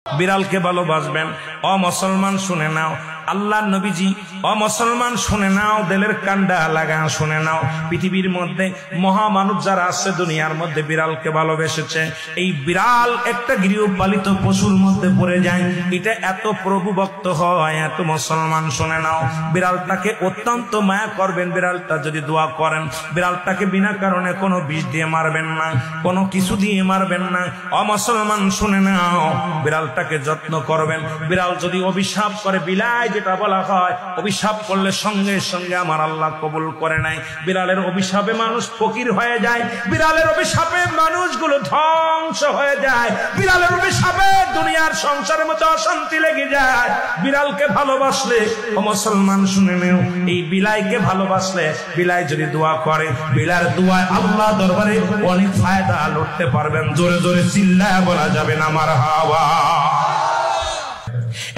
বিড়ালকে ভালোবাসবেন। ও মুসলমান শুনে নাও, আল্লাহ নবীজি, ও মুসলমান শুনে নাও, দিলের কান্ডা লাগা শুনে নাও, পৃথিবীর মধ্যে মহামানব যারা আছে দুনিয়ার মধ্যে বিড়ালকে ভালোবেসেছে। এই বিড়াল একটা গৃহপালিত পশুর মধ্যে পড়ে যায়, এটা এত প্রভুভক্ত হয়, এত মুসলমান শুনে নাও, বিড়ালটাকে অত্যন্ত মায়া করবেন। বিড়ালটা যদি দোয়া করেন, বিড়ালটাকে বিনা কারণে কোনো বিষ দিয়ে মারবেন না, কোনো কিছু দিয়ে মারবেন না। ও মুসলমান শুনে নাও, বিড়ালটাকে যত্ন করবেন। বিড়াল যদি অভিশাপ করে, বিলাই যেটা বলা হয়, অভিশাপ করলে সঙ্গে সঙ্গে আমার আল্লাহ কবুল করে নাই। বিড়ালের অভিশাপে মানুষ ফকির হয়ে যায়, বিড়ালের অভিশাপে মানুষগুলো ধ্বংস হয়ে যায়, বিড়ালের অভিশাপে দুনিয়ার সংসারের মধ্যে অশান্তি লেগে যায়। বিড়ালকে ভালোবাসলে, ও মুসলমান শুনে নেও, এই বিলাইকে ভালোবাসলে, বিলাই যদি দোয়া করে, বিলার দোয়ায় আল্লাহ দরবারে অনেক ফায়দা লুটতে পারবেন। জোরে জোরে চিল্লায় বলা যাবে না মারহাবা।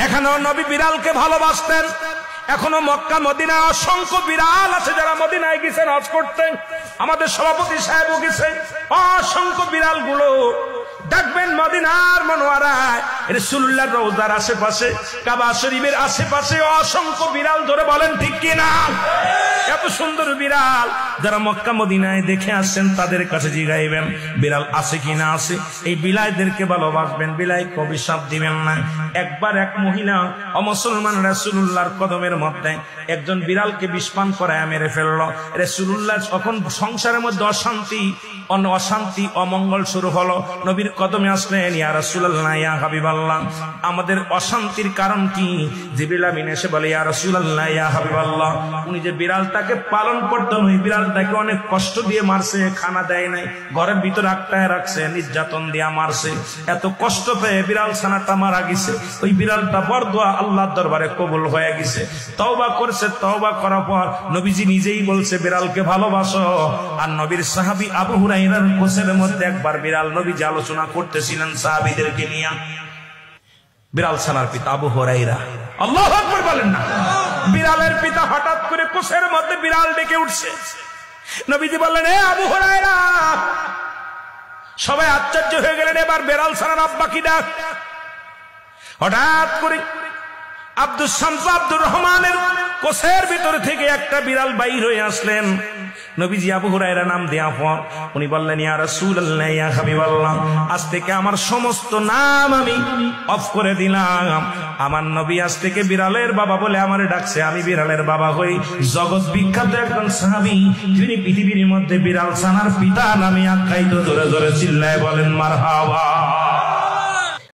এখানেও নবী বিড়ালকে ভালোবাসতেন। এখনো মক্কা মদিনা অসংখ্য বিড়াল আছে যারা মদিনায় গেছেন হজ করতেন। আমাদের সভাপতি সাহেবও গেছে। অসংখ্য বিড়াল গুলো দেখবেন মদিনার মনোয়ারায়, রাসূলুল্লাহর রওজার আশেপাশে, কাবা শরীফের আশেপাশে অসংখ্য বিড়াল। ধরে বলেন ঠিক কিনা? এত সুন্দর বিড়াল যারা মক্কা মদিনায় দেখে আসছেন তাদের কাছে জিগাইবেন বিড়াল আছে কিনা আছে। এই বিলাইদেরকে ভালোবাসবেন, বিলাইকে অভিশাপ দিবেন না। একবার এক মহিলা অমুসলমান রাসূলুল্লাহর কদমের মধ্যে একজন বিড়ালকে বিষপান করায় মেরে ফেললো। রাসূলুল্লাহ যখন সংসারের মধ্যে অশান্তি অমঙ্গল শুরু হলো, নবীর কদমে আসলেন, ইয়া রাসূলুল্লাহ, ইয়া হাবিবাল্লাহ, আমাদের অশান্তির কারণ কি? জিবরিল আমিন এসে বলে, ইয়া রাসূলুল্লাহ, ইয়া হাবিবাল্লাহ, উনি যে বিড়ালটাকে পালন করতেন, ওই বিড়ালটাকে অনেক কষ্ট দিয়ে মারছে, খানা দেয় নাই, ঘরের ভিতরে আটকায় রাখছে, নির্যাতন দিয়া মারছে। এত কষ্ট পেয়ে বিড়াল ছানাটা মারা গেছে। ওই বিড়ালটা বরদোয়া আল্লাহর দরবারে কবুল হয়ে গেছে। তওবা করছে, তওবা করার পর নবীজি নিজেই বলছে বিড়ালকে ভালোবাসো। আর নবীর সাহাবী আবু হুরায়রার কোসের মধ্যে একবার বিড়াল নবীজি আলোচনা করতেছিলেন সাহাবীদেরকে নিয়ে। বিড়াল ছানার পিতা আবু হুরায়রা, আল্লাহু আকবার বলেন না। বিড়ালের পিতা হঠাৎ করে কোসের মধ্যে বিড়াল ডেকে উঠছে। নবীজি বললেন, এ আবু হুরায়রা। সবাই আশ্চর্য হয়ে গেলেন, এবার বিড়াল ছানার আব্বা কি ডাক। হঠাৎ করে আব্দুস শামস আব্দুর রহমানের কোসের ভিতর থেকে একটা বিড়াল বাইর হয়ে আসলেন। নবীজি আবু হুরায়রা নাম দেয়া পর উনি বললেন, ইয়া রাসূলুল্লাহ, ইয়া হাবিবাল্লাহ, আজ থেকে আমার সমস্ত নাম আমি অফ করে দিলাম। আমার নবী আজ থেকে বিড়ালের বাবা বলে আমারে ডাকছে, আমি বিড়ালের বাবা হই। জগৎ বিখ্যাত একজন সাহাবী, যিনি পৃথিবীর মধ্যে বিড়াল ছানার পিতা নামে আখ্যায়িত। জোরে জোরে চিল্লায় বলেন মারহাবা।